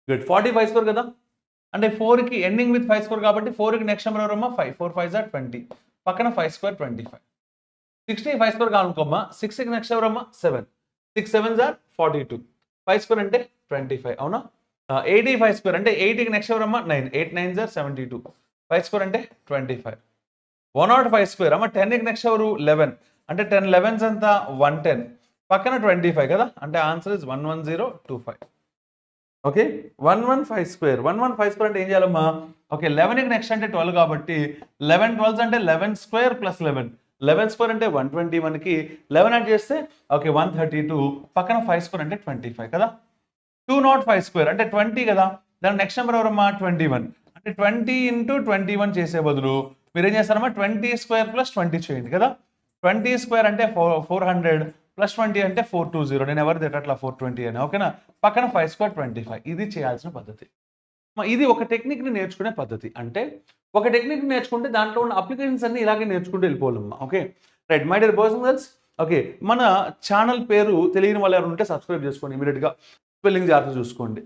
good 45 square కదా అంటే 4కి ఎండింగ్ విత్ 5 స్క్వేర్ కాబట్టి 4కి నెక్స్ట్ నెంబర్ ఎవరమ్మా 5 4 5 ఆర్ 20 పక్కన 5 స్క్వేర్ 25 65 స్క్వేర్ కావాలనుకోమ్మా 6కి నెక్స్ట్ ఎవరమ్మా 7 6 7s ఆర్ 42 5 స్క్వేర్ అంటే 25 అవునా 85 స్క్వేర్ అంటే 8కి నెక్స్ట్ ఎవరమ్మా 9 8 9s ఆర్ 72 5 స్క్వేర్ అంటే 25 105 స్క్వేర్ అమ్మ 10కి నెక్స్ట్ ఎవరు 11 అంటే 10 11s అంతా 110 పక్కన 25 కదా అంటే answer is 11025 okay 115 square 115 square అంటే ఏం చేయాలమ్మా ఓకే 11కి నెక్స్ట్ అంటే 12 కాబట్టి 11 12 అంటే 11 స్క్వేర్ ప్లస్ 11 11 స్క్వేర్ అంటే 120 మనకి 11 యాడ్ చేస్తే ఓకే 132 పక్కన 5 స్క్వేర్ అంటే 25 కదా 205 స్క్వేర్ అంటే 20 కదా దాని నెక్స్ట్ నెంబర్ ఎవరమ్మా 21 అంటే 20 ఇంటూ 21 చేసే బదులు మీరు ఏం చేస్తారమ్మా 20 స్క్వేర్ ప్లస్ 20 చేయండి కదా 20 స్క్వేర్ అంటే 400 ప్లస్ 20 అంటే 420 నేను ఎవరు అట్లా 420 అని ఓకేనా పక్కన 5 స్క్వేర్ 25 ఇది చేయాల్సిన పద్ధతి ఇది ఒక టెక్నిక్ని నేర్చుకునే పద్ధతి అంటే ఒక టెక్నిక్ నేర్చుకుంటే దాంట్లో ఉన్న అప్లికేషన్స్ అన్ని ఇలాగే నేర్చుకుంటూ వెళ్ళిపోవాలమ్మా okay right my dear boys and girls okay మన ఛానల్ పేరు తెలియని వాళ్ళు ఎవరు ఉంటే సబ్స్క్రైబ్ చేసుకోండి ఇమీడియట్గా స్పెల్లింగ్ జాగ్రత్త చూసుకోండి